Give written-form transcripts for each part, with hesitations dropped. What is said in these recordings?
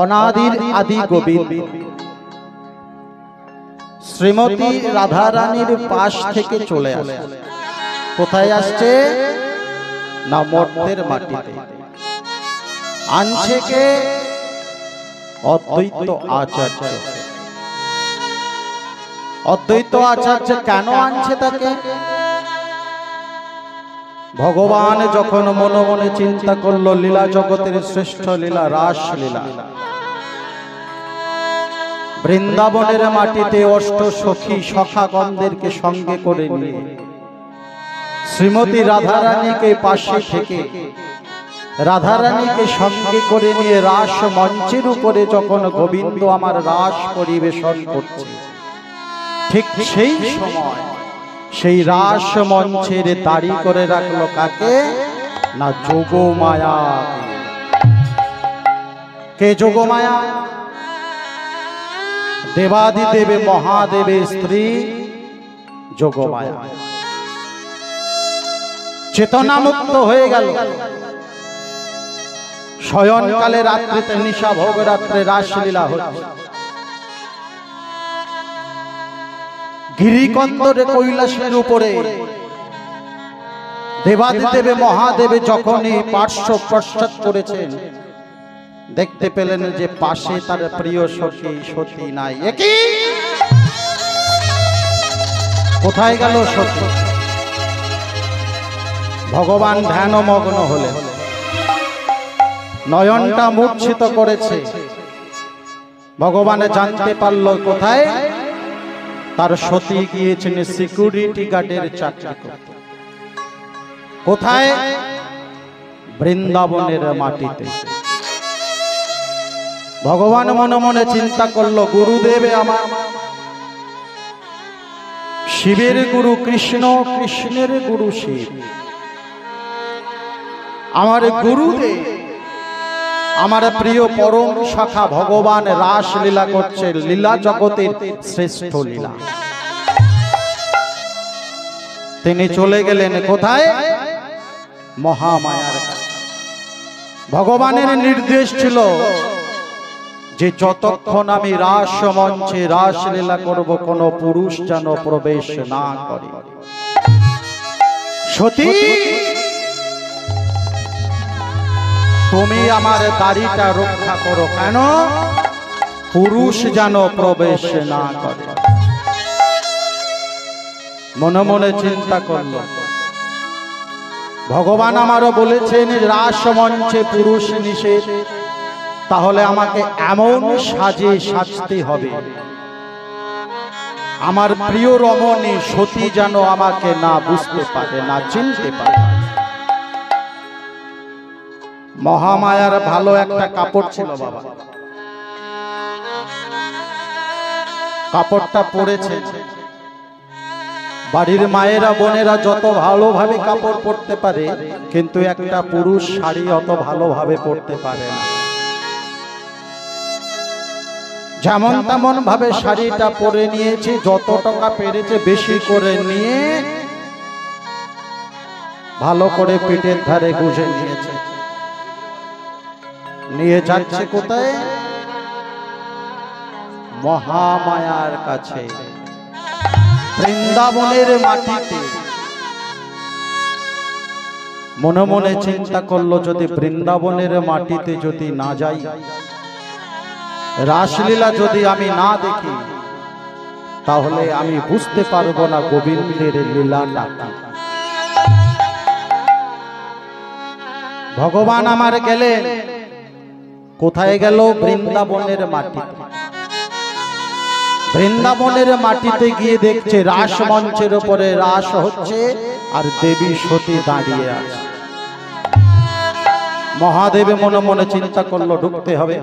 অনাদির আদি গোবিন্দ শ্রীমতী রাধারানীর পাশ থেকে চলে আসে। কোথায় আসছে? না মর্তের মাটিতে। আনছে কে? অদ্বৈত আচার্য। অদ্বৈত আচার্য কেন আনছে তাকে? ভগবান যখন মনে মনে চিন্তা করলো লীলা জগতের শ্রেষ্ঠ লীলা রাস লীলা, বৃন্দাবনের মাটিতে অষ্ট সখী সখাগণদেরকে সঙ্গে করে নিয়ে শ্রীমতী রাধারানীকে পাশে থেকে রাধারানীকে সঙ্গে করে নিয়ে রাস মঞ্চের উপরে যখন গোবিন্দ আমার রাস পরিবেশন করছে, ঠিক সেই সময় সেই রাস মঞ্চের দাঁড়ি করে রাখলো কাকে? না যোগমায়া। কে যোগমায়া? দেবাদিদেব মহাদেবের স্ত্রী যোগমায়া। চেতনামুক্ত হয়ে গেল। শয়নকালে রাত্রিতে নিশা ভোগ রাত্রে রাসলীলা হচ্ছে। গিরিকন্দরে কৈলাসের উপরে দেবাদিদেব মহাদেবে যখনই পার্শ্ব প্রস্থান করেছেন, দেখতে পেলেন যে পাশে তার প্রিয় সখী সতী নাই। একই কোথায় গেল সতী? ভগবান ধ্যানমগ্ন হলেন, নয়নটা মূর্ছিত করেছে। ভগবান জানতে পারল কোথায়? তার সতী গিয়েছেন সিকিউরিটি গার্ডের চাকরি করতে। কোথায়? বৃন্দাবনের মাটিতে। ভগবান মনে মনে চিন্তা করলো গুরুদেবে আমার, শিবের গুরু কৃষ্ণ, কৃষ্ণের গুরু শিব। আমার গুরুদেব আমার প্রিয় পরম সখা ভগবান রাস লীলা করছে, লীলা জগতের শ্রেষ্ঠ লীলা। তিনি চলে গেলেন কোথায়? মহামায়ার কাছে। ভগবানের নির্দেশ ছিল যে যতক্ষণ আমি রাস মঞ্চে রাস লীলা করব কোন পুরুষ যেন প্রবেশ না করে। সতী, তুমি আমার দাড়িটা রক্ষা করো। কেন? পুরুষ যেন প্রবেশ না করে। মনে মনে চিন্তা করল, ভগবান আমারও বলেছেন রাস মঞ্চে পুরুষ নিষেধ, তাহলে আমাকে এমন সাজে সাজতে হবে আমার প্রিয় রমণী সতী যেন আমাকে না বুঝতে পারে, না চিনতে পারে। মহামায়ার ভালো একটা কাপড় ছিল বাবা, কাপড়টা পরেছে। বাড়ির মায়েরা বোনেরা যত ভালোভাবে কাপড় পরতে পারে, কিন্তু একটা পুরুষ শাড়ি অত ভালোভাবে পরতে পারে না। যেমন তেমন ভাবে শাড়িটা পরে নিয়েছে, যত টাকা পেরেছে বেশি করে নিয়ে ভালো করে পেটের ধারে গুজে নিয়েছে। নিয়ে যাচ্ছে কোথায়? মহামায়ার কাছে, বৃন্দাবনের মাটিতে। মনে মনে চিন্তা করলো যদি বৃন্দাবনের মাটিতে যদি না যাই, রাসলীলা যদি আমি না দেখি, তাহলে আমি বুঝতে পারবো না গোবিন্দের লীলাটা। ভগবান আমার গেলেন কোথায়? গেল বৃন্দাবনের মাটিতে। বৃন্দাবনের মাটিতে গিয়ে দেখছে রাস মঞ্চের উপরে রাস হচ্ছে, আর দেবী সতী দাঁড়িয়ে আছে। মহাদেব মনে মনে চিন্তা করলো ঢুকতে হবে,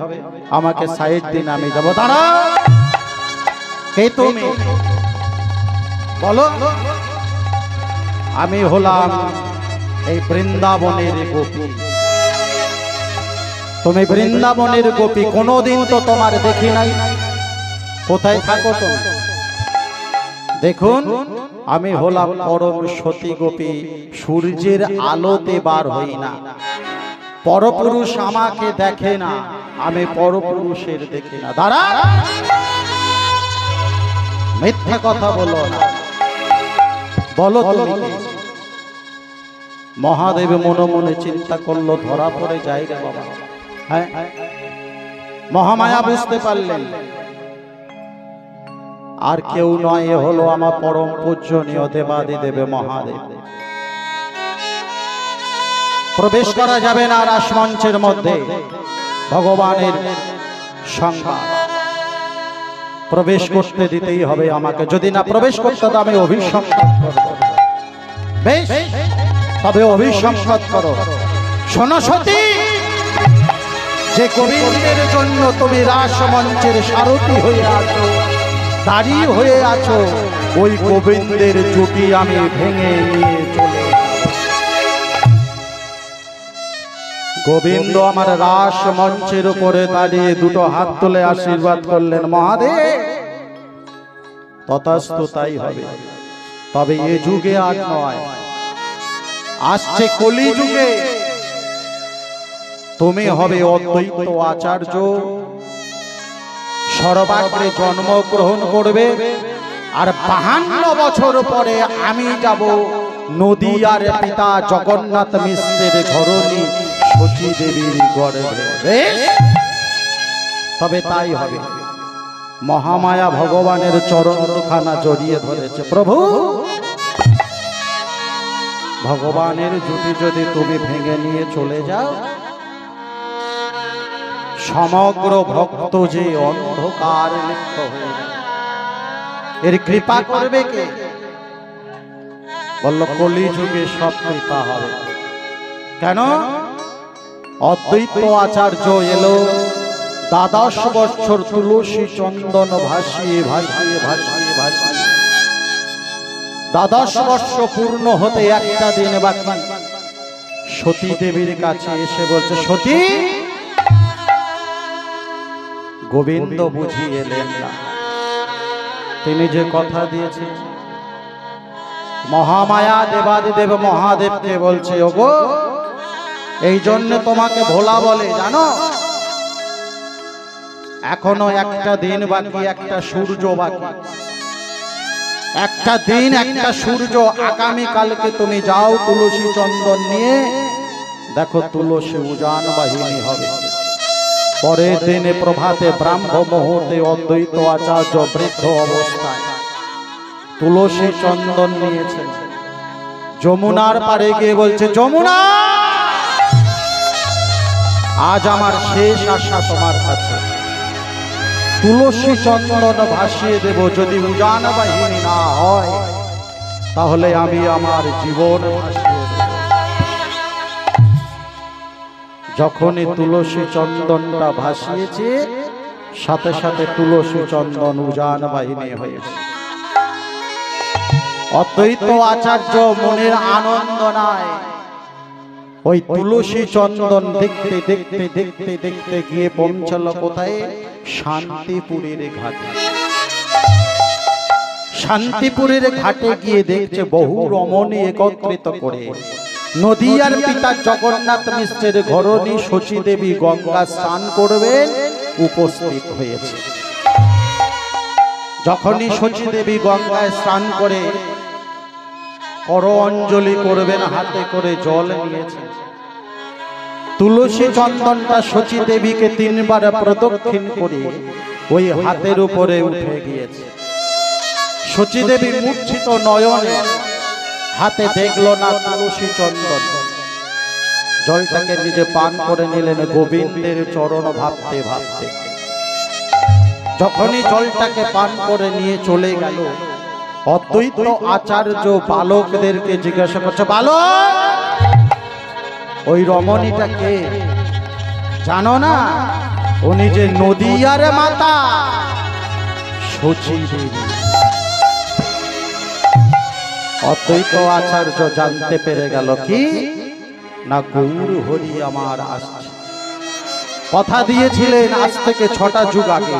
আমাকে সাইড দিন, আমি যাবো। দাঁড়া, কে তুমি? বলো। আমি হলাম এই বৃন্দাবনের গোপী। তুমি বৃন্দাবনের গোপী, কোনোদিন তো তোমার দেখি নাই। কোথায় থাকো তুমি? দেখুন, আমি হলাম পরম সতী গোপী, সূর্যের আলোতে বার হই না। পরপুরুষ আমাকে দেখে না, আমি পরপুরুষের দেখি না। দাঁড়া, মিথ্যা কথা বলো না, বলো তুমি কে? মহাদেব মনে মনে চিন্তা করলো, ধরা পড়ে যাই রে বাবা। হ্যাঁ, মহামায়া বুঝতে পারলেন আর কেউ নয়, এ হলো আমার পরম পূজনীয় দেবাদিদেব মহাদেব। প্রবেশ করা যাবে না রাসমঞ্চের মধ্যে, ভগবানের সংবাদ প্রবেশ করতে দিতেই হবে আমাকে। যদি না প্রবেশ করতে তো আমি অভিসংবাদ করব। বেশ, তবে অভিসংবাদ করো। শোনো সতী, যে গোবিন্দের জন্য তুমি রাসমঞ্চের সারথি হয়ে আছো, দাঁড়িয়ে হয়ে আছো, ওই গোবিন্দের জুটি আমি ভেঙে নিয়ে চলে। গোবিন্দ আমার রাস মঞ্চের উপরে দাঁড়িয়ে দুটো হাত তুলে আশীর্বাদ করলেন, মহাদেব তথাস্তু তাই হবে। তবে এ যুগে আর নয়, আসছে কলি যুগে তুমি হবে অদ্বৈত আচার্য, সর্বাগ্রে জন্মগ্রহণ করবে। আর 52 বছর পরে আমি যাব নদিয়ার পিতা জগন্নাথ মিশ্রের ঘরণী শচী দেবীর গর্ভে। তবে তাই হবে। মহামায়া ভগবানের চরণখানা জড়িয়ে ধরেছে। প্রভু, ভগবানের জুটি যদি তুমি ভেঙে নিয়ে চলে যাও, সমগ্র ভক্ত যে অন্ধকার লিপ্ত হয়ে যাবে। এর কৃপা করবে কে? বলল, কলি যুগে সব কৃপা হবে। কেন? অদ্বৈত আচার্য এলো, 12 বছর তুলসী চন্দন ভাসিয়ে ভাসিয়ে ভাসিয়ে ভাসিয়ে 12 বর্ষ পূর্ণ হতে একটা দিন বাকি। সতী দেবীর কাছে এসে বলছে, সতী, গোবিন্দ বুঝি এলেন না। তিনি যে কথা দিয়েছেন, মহামায়া দেবাদিদেব মহাদেবকে বলছে, ওগো, এই জন্য তোমাকে ভোলা বলে, জানো? এখনো একটা দিন বাকি, একটা সূর্য বাকি, একটা দিন একটা সূর্য। আগামী কালকে তুমি যাও তুলসী চন্দন নিয়ে, দেখো তুলসী উজান বাহিনী হবে। পরের দিনে প্রভাতে ব্রাহ্ম মুহূর্তে অদ্বৈত আচার্য বৃদ্ধ অবস্থায় তুলসী চন্দন নিয়েছেন। যমুনার পাড়ে গিয়ে বলছে, যমুনা, আজ আমার শেষ আশা তোমার কাছে। তুলসী চন্দন ভাসিয়ে দেব, যদি উজান বাহিনী না হয় তাহলে আমি আমার জীবন ভাসিয়ে দেব। যখনই তুলসী চন্দনটা ভাসিয়েছে, সাথে সাথে তুলসী চন্দন উজান বাহিনী হয়েছে। অদ্বৈত আচার্য মনের আনন্দ নাই, ওই তুলসী চন্দন দেখতে দেখতে দেখতে দেখতে গিয়ে পৌঁছল কোথায়? শান্তিপুরের ঘাটে। শান্তিপুরের ঘাটে গিয়ে দেখছে বহু রমণী একত্রিত করে নদিয়ার পিতা জগন্নাথ মিশ্রের ঘরণী শচী দেবী গঙ্গা স্নান করবেন উপস্থিত হয়েছে। যখনই শচী দেবী গঙ্গায় স্নান করে কর অঞ্জলি করবেন, হাতে করে জল নিয়েছে। তুলসী চন্দনটা শচী দেবীকে 3 বার প্রদক্ষিণ করে ওই হাতের উপরে উঠে গিয়েছে। শচী দেবী মূর্ছিত নয়নে হাতে দেখলো না তুলসী চন্দন। জলটাকে নিজে পান করে নিলেন গোবিন্দের চরণ ভাবতে ভাবতে। যখনই জলটাকে পান করে নিয়ে চলে গেল, অদ্বৈত আচার্য বালকদেরকে জিজ্ঞাসা করছে, বালক, ওই রমণীটা কে জানো না? উনি যে নদিয়ার মাতা শচী দেবী। অদ্বৈত আচার্য জানতে পেরে গেল কি না, গৌর হরি আমার আসছে। কথা দিয়েছিলেন আজ থেকে 6টা যুগ আগে,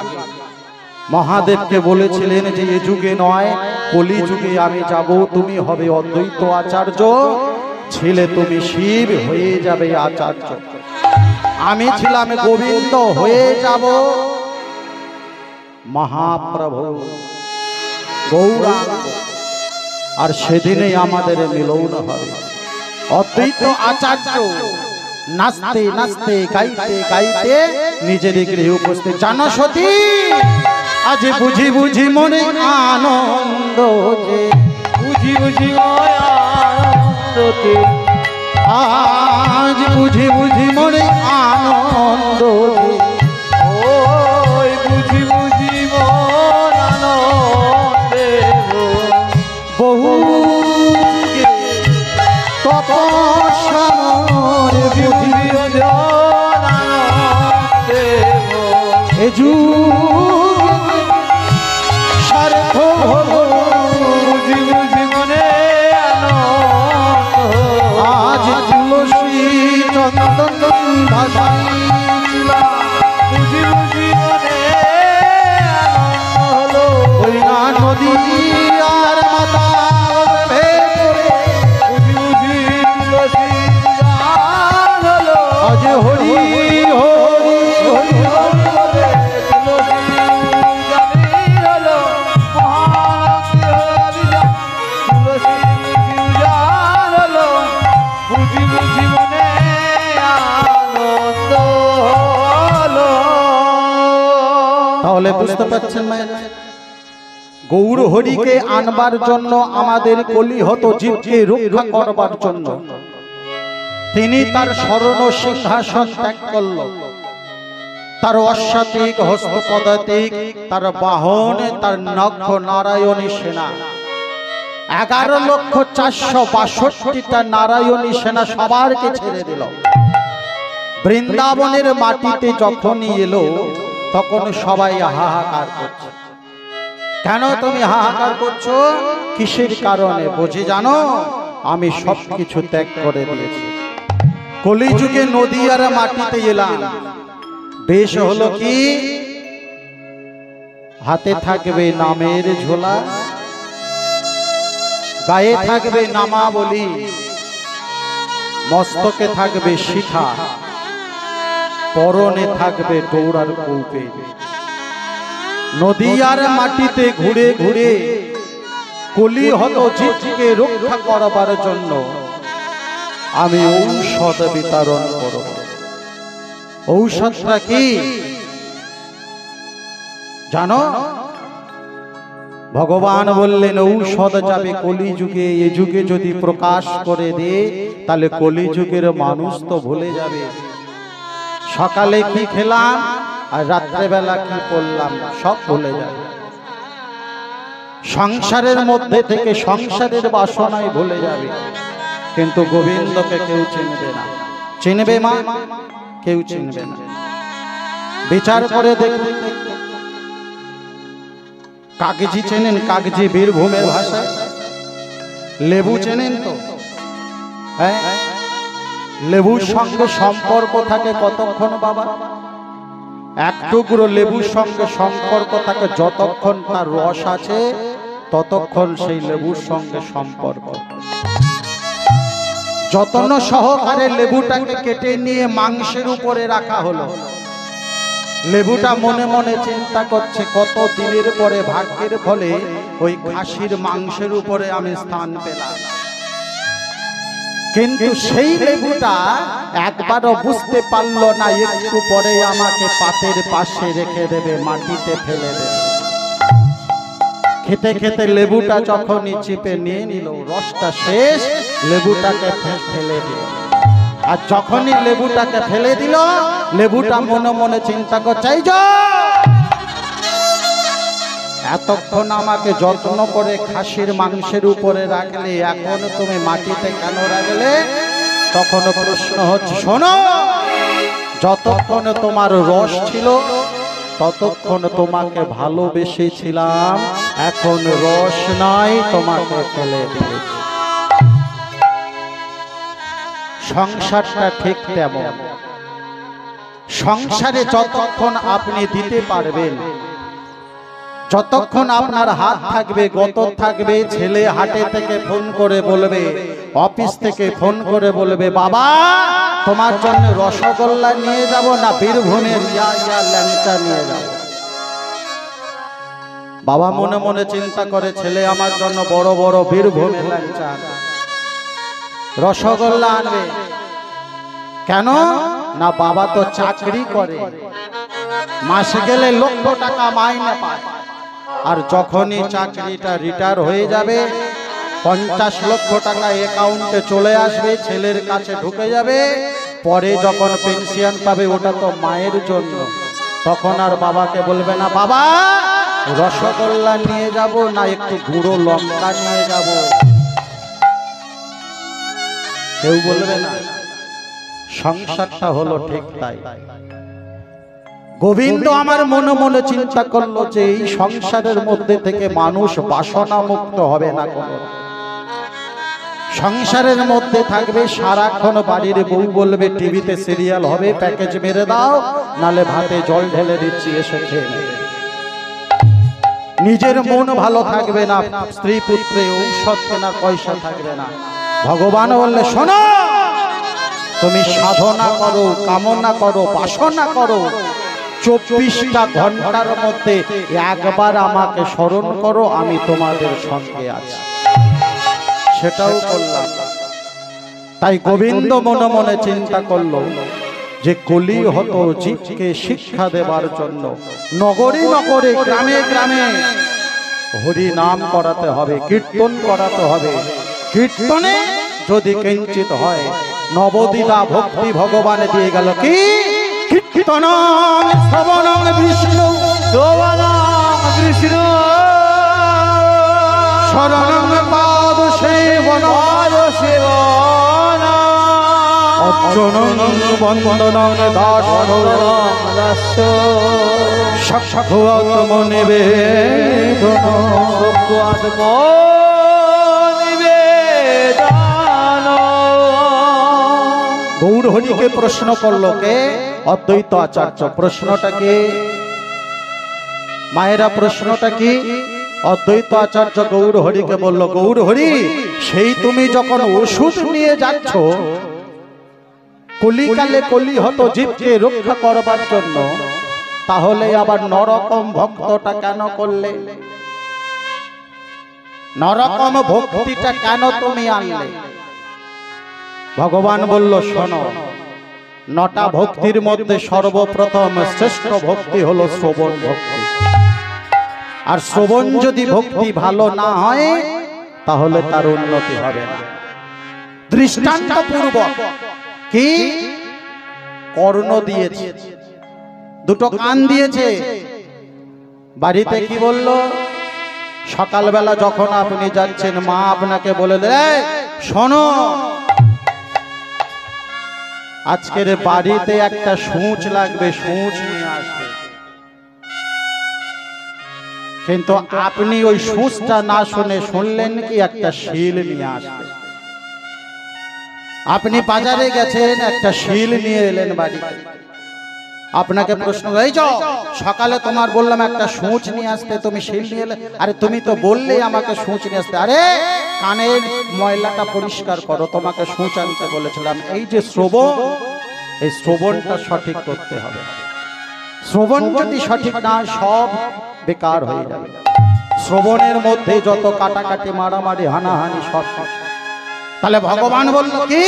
মহাদেবকে বলেছিলেন যে এ যুগে নয়, কলি যুগে আমি যাব, তুমি হবে অদ্বৈত আচার্য, ছেলে তুমি শিব হয়ে যাবে আচার্য। আমি ছিলাম গোবিন্দ, হয়ে যাব মহাপ্রভু গৌরাঙ্গ। আর সেদিনেই আমাদের মিলন হবে। অদ্বৈত আচার্য নাচতে নাচতে গাইতে গাইতে নিজের গৃহে উপস্থিত। জানো সতী, আজ বুঝি বুঝি মনে আনন্দ, যে বুঝি বুঝি আনন্দতে, আজ বুঝি বুঝি মনে আনন্দ, ওই বুঝি বুঝি মন আনন্দে, বহু তপস্যার বুঝি বুঝি বুঝি আনন্দে, এ যুগ সার্থক হলো, বুঝি বুঝি মনে আনন্দ, আজ তুলসী চন্দন ভাসাইছিলাম, বুঝি বুঝি মনে আনন্দ হলো, ওই না নদী আর মাতা ভেতরে, বুঝি বুঝি তুলসী গান হলো, আজ হরি হরি হরি হরি, তাহলে বুঝতে পারছেন মায়েরা, গৌর হরিকে আনবার জন্য আমাদের কলিহত জীবকে রক্ষা করবার জন্য তিনি তার শরণ সিংহাসন ত্যাগ করল। তার অশ্বাতিক হস্তপদাতিক, তার বাহন, তার নখ নারায়ণী সেনা, 11,462টা নারায়ণী সেনা সবারকে ছেড়ে দিল। বৃন্দাবনের মাটিতে যখনই এলো তখন সবাই হাহাকার করছে। কেন তুমি হাহাকার করছো? কিসের কারণে? বুঝি জানো, আমি সবকিছু ত্যাগ করে দিয়েছি। কলিযুগে নদী আর মাটিতে এলাম, বেশ হলো কি, হাতে থাকবে নামের ঝোলা, গায়ে থাকবে নামাবলী, মস্তকে থাকবে শিখা, পরনে থাকবে গৌরার কৌপে। নদী আর মাটিতে ঘুরে ঘুরে কলিহত জীবকে রক্ষা করবার জন্য আমি ঔষধ বিতরণ করব। ঔষধটা কি জানো? ভগবান বললেন ঔষধ যাবে কলিযুগে, এ যুগে যদি প্রকাশ করে দে তাহলে কলিযুগের মানুষ তো ভুলে যাবে। সকালে কি খেলাম আর রাত্রেবেলা কি পড়লাম সব ভুলে যাবে। সংসারের মধ্যে থেকে সংসারের বাসনায় ভুলে যাবে, কিন্তু গোবিন্দকে কেউ চিনবে না। চিনবে মা? কেউ চিনবে না। বিচার করে দেখুন, কাগজি চেনেন? কাগজি বীরভূমের ভাষায় লেবু চেনেন তো? হ্যাঁ, লেবুর সঙ্গে সম্পর্ক থাকে কতক্ষণ বাবা? এক টুকরো লেবুর সঙ্গে সম্পর্ক থাকে যতক্ষণ তার রস আছে ততক্ষণ সেই লেবুর সঙ্গে সম্পর্ক। যত্ন সহকারে লেবুটাকে কেটে নিয়ে মাংসের উপরে রাখা হলো। লেবুটা মনে মনে চিন্তা করছে কত দিনের পরে ভাগ্যের ফলে ওই খাসির মাংসের উপরে আমি স্থান পেলাম। কিন্তু সেই লেবুটা একবারও বুঝতে পারলো না একটু পরে আমাকে পাতের পাশে রেখে দেবে, মাটিতে ফেলে দেবে। খেতে খেতে লেবুটা যখনই চিপে নিয়ে নিল, রসটা শেষ, লেবুটাকে ফেলে দিল। আর যখনই লেবুটাকে ফেলে দিল, লেবুটা মনে মনে চিন্তা করছে, এতক্ষণ আমাকে যত্ন করে খাসির মাংসের উপরে রাখলে, এখন তুমি মাটিতে কেন রাখলে? তখন প্রশ্ন হচ্ছে, শোনো, যতক্ষণ তোমার রস ছিল ততক্ষণ তোমাকে ভালোবেসেছিলাম, এখন রস নাই, তোমাকে ফেলে দিয়েছি। সংসারটা ঠিক তেমন। সংসারে যতক্ষণ আপনি দিতে পারবেন, যতক্ষণ আপনার হাত থাকবে, গতর থাকবে, ছেলে হাটে থেকে ফোন করে বলবে, অফিস থেকে ফোন করে বলবে, বাবা তোমার জন্য রসগোল্লা নিয়ে যাব না বীরভূমের ল্যাংচা নিয়ে যাব। বাবা মনে মনে চিন্তা করে, ছেলে আমার জন্য বড় বড় বীরভূমের ল্যাংচা রসগোল্লা আনবে কেন না, বাবা তো চাকরি করে, মাসে গেলে লক্ষ টাকা মাইনে পায়, আর যখনই চাকরিটা রিটায়ার হয়ে যাবে 50 লক্ষ টাকা অ্যাকাউন্টে চলে আসবে, ছেলের কাছে ঢুকে যাবে, পরে যখন পেনশন পাবে ওটা তো মায়ের জন্য, তখন আর বাবাকে বলবে না বাবা রসগোল্লা নিয়ে যাব না একটু গুঁড়ো লঙ্কা নিয়ে যাব, কেউ বলবে না। সংসারটা হলো ঠিক তাই। গোবিন্দ আমার মনে মনে চিন্তা করলো যে এই সংসারের মধ্যে থেকে মানুষ বাসনা মুক্ত হবে না, কোনো সংসারের মধ্যে থাকবে সারাক্ষণ বাড়ির বউ বলবে টিভিতে সিরিয়াল হবে, প্যাকেজ মেরে দাও, নালে ভাতে জল ঢেলে দিচ্ছি এসে খেয়ে নেবে। নিজের মন ভালো থাকবে না, স্ত্রী পুত্রে ঔষধ কেনার পয়সা থাকবে না। ভগবান বললে শোনো, তুমি সাধনা করো, কামনা করো, বাসনা করো, 24টা ঘন্টার মধ্যে একবার আমাকে স্মরণ করো, আমি তোমাদের সঙ্গে আছি। সেটাও করলাম। তাই গোবিন্দ মনে মনে চিন্তা করলো যে কলি হতো জীবকে শিক্ষা দেবার জন্য নগরে নগরে গ্রামে গ্রামে হরি নাম করাতে হবে, কীর্তন করাতে হবে। কীর্তনে যদি কিঞ্চিত হয়, নবদিতা ভক্তি ভগবান দিয়ে গেল কি কীর্তনং শ্রবণং বিষ্ণু শোভনং কৃষ্ণ শরণং পাদ সেবনং অর্চনং বন্দনং দাস গৌর হরিকে প্রশ্ন করলো কে? অদ্বৈত আচার্য। প্রশ্নটা কি মায়েরা? প্রশ্নটা কি? অদ্বৈত আচার্য গৌর হরিকে বলল, গৌর হরি সেই তুমি যখন ওষুধ নিয়ে যাচ্ছ কলিকালে কলি হতো জীবকে রক্ষা করবার জন্য, তাহলে আবার নরকম ভক্তটা কেন করলে? নরকম ভক্তিটা কেন তুমি আনলে? ভগবান বলল, শোনো, 9টা ভক্তির মধ্যে সর্বপ্রথম শ্রেষ্ঠ ভক্তি হলো শ্রবণ ভক্তি। আর শ্রবণ যদি ভক্তি ভালো না হয় তাহলে তার উন্নতি হবে না। দৃষ্টান্ত পূর্বক কি? কর্ণ দিয়েছে, 2টো কান দিয়েছে। বাড়িতে কি বলল? সকালবেলা যখন আপনি যাচ্ছেন মা আপনাকে বলে দেয়, শোনো আজকের বাড়িতে একটা সূঁচ লাগবে, সূঁচ নিয়ে আসবে। কিন্তু আপনি ওই সূঁচটা না শুনে শুনলেন কি একটা শিল নিয়ে আসবে। আপনি বাজারে গেছেন, একটা শিল নিয়ে এলেন বাড়িতে। আপনাকে প্রশ্ন, এই যাও সকালে তোমার বললাম একটা সূঁচ নিয়ে আসতে, তুমি শিল নিয়ে এলে। আরে তুমি তো বললেই আমাকে সূঁচ নিয়ে আসতে। আরে কানের ময়লাটা পরিষ্কার করো, তোমাকে সূঁচ আনতে বলেছিলাম। এই যে শ্রবণ, এই শ্রবণটা সঠিক করতে হবে। শ্রবণ যদি সঠিক না, সব বেকার হয়ে যাবে। শ্রবণের মধ্যে যত কাটাকাটি, মারামারি, হানাহানি সব। তাহলে ভগবান বলল কি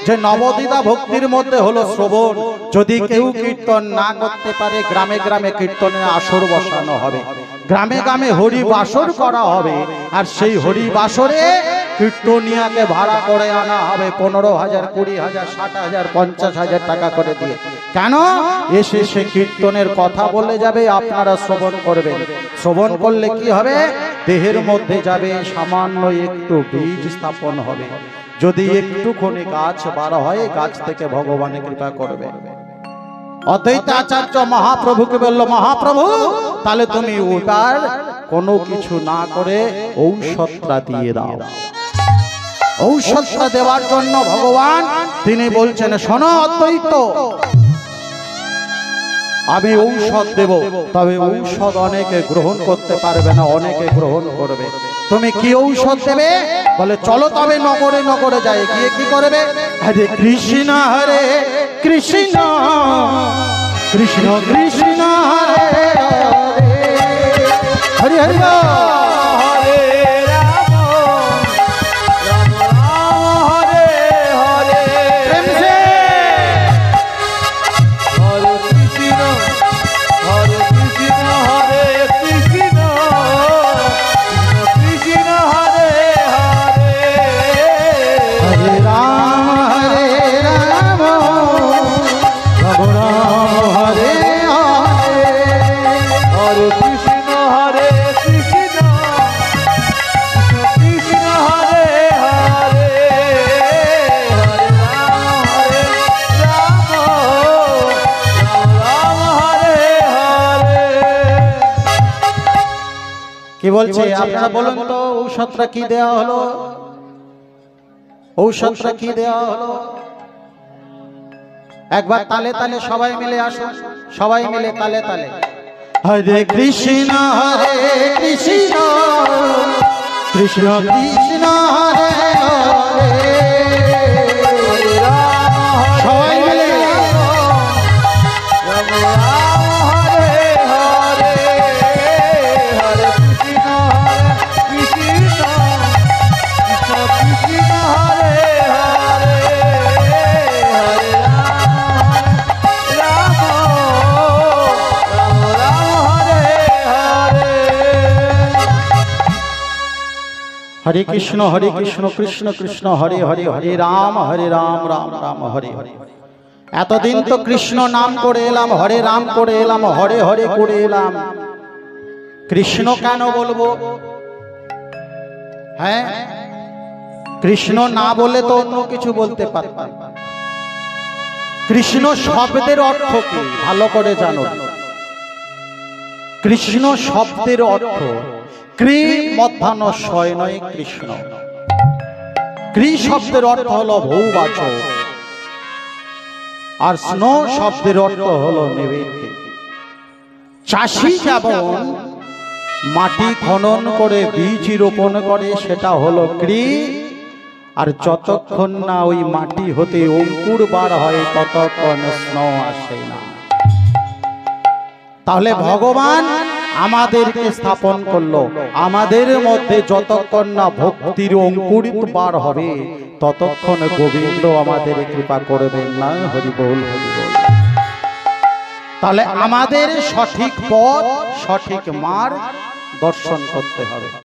যে নবদিতা ভক্তির মধ্যে হলো শ্রবণ। যদি কেউ কীর্তন না করতে পারে, গ্রামে গ্রামে কীর্তনের আসর বসানো হবে, গ্রামে গ্রামে হরি বাসর করা হবে। আর সেই হরি বাসরে কীর্তনিয়াকে ভাড়া করে আনা হবে 15,000, 20,000, 60,000, 50,000 টাকা করে দিয়ে। কেন? এসে সে কীর্তনের কথা বলে যাবে, আপনারা শ্রবণ করবেন। শ্রবণ করলে কি হবে? দেহের মধ্যে যাবে সামান্য একটু বীজ স্থাপন হবে। যদি একটুখানি গাছ বার হয়, গাছ থেকে ভগবানের কৃপা করবে। অদ্বৈত আচার্য মহাপ্রভুকে বলল, মহাপ্রভু তাহলে তুমি ওটার কোনো কিছু না করে ঔষধটা দিয়ে দাও। ঔষধটা দেওয়ার জন্য ভগবান তিনি বলছেন, শোনো অদ্বৈত, আমি ঔষধ দেব, তবে ঔষধ অনেকে গ্রহণ করতে পারবে না, অনেকে গ্রহণ করবে। তুমি কি ঔষধ দেবে? বলে চলো তবে নগরে নগরে যাই, গিয়ে কি করবে? হরে কৃষ্ণ হরে কৃষ্ণ কৃষ্ণ কৃষ্ণ হরে হরে হরে হরে কি বলছে আপনারা বলুন তো, ঔষধটা কি দেওয়া হলো? ঔষধটা কি দেওয়া হলো? একবার তালে তালে সবাই মিলে আসুন, সবাই মিলে তালে তালে। হরে কৃষ্ণ হরে কৃষ্ণ কৃষ্ণ কৃষ্ণ হরে হরে সবাই মিলে হরে কৃষ্ণ কৃষ্ণ কৃষ্ণ হরে হরে হরে রাম রাম রাম হরে হরে। এতদিন তো কৃষ্ণ নাম করে এলাম, হরে রাম করে এলাম, হরে হরে করে এলাম, কৃষ্ণ কেন বলবো? হ্যাঁ, কৃষ্ণ না বলে তো অন্য কিছু বলতে পারতাম। কৃষ্ণ শব্দের অর্থ কি ভালো করে জানো। কৃষ্ণ শব্দের অর্থ কৃ মধ্যাহ্ন শয় নয় কৃষ্ণ। কৃ শব্দের অর্থ হলো বহুবাচক, আর স্নো শব্দের অর্থ হলো নিবেদ্য। চাষি যেমন মাটি খনন করে বীজ রোপণ করে, সেটা হলো কৃ, আর যতক্ষণ না ওই মাটি হতে অঙ্কুর বার হয় ততক্ষণ স্নো আসে না। তাহলে ভগবান আমাদেরকে স্থাপন করলো, আমাদের মধ্যে যতক্ষণ না ভক্তির অঙ্কুরিত বার হবে ততক্ষণ গোবিন্দ আমাদের কৃপা করবেন না। হরি বল হরি বল। তাহলে আমাদের সঠিক পথ সঠিক মার্গ দর্শন করতে হবে।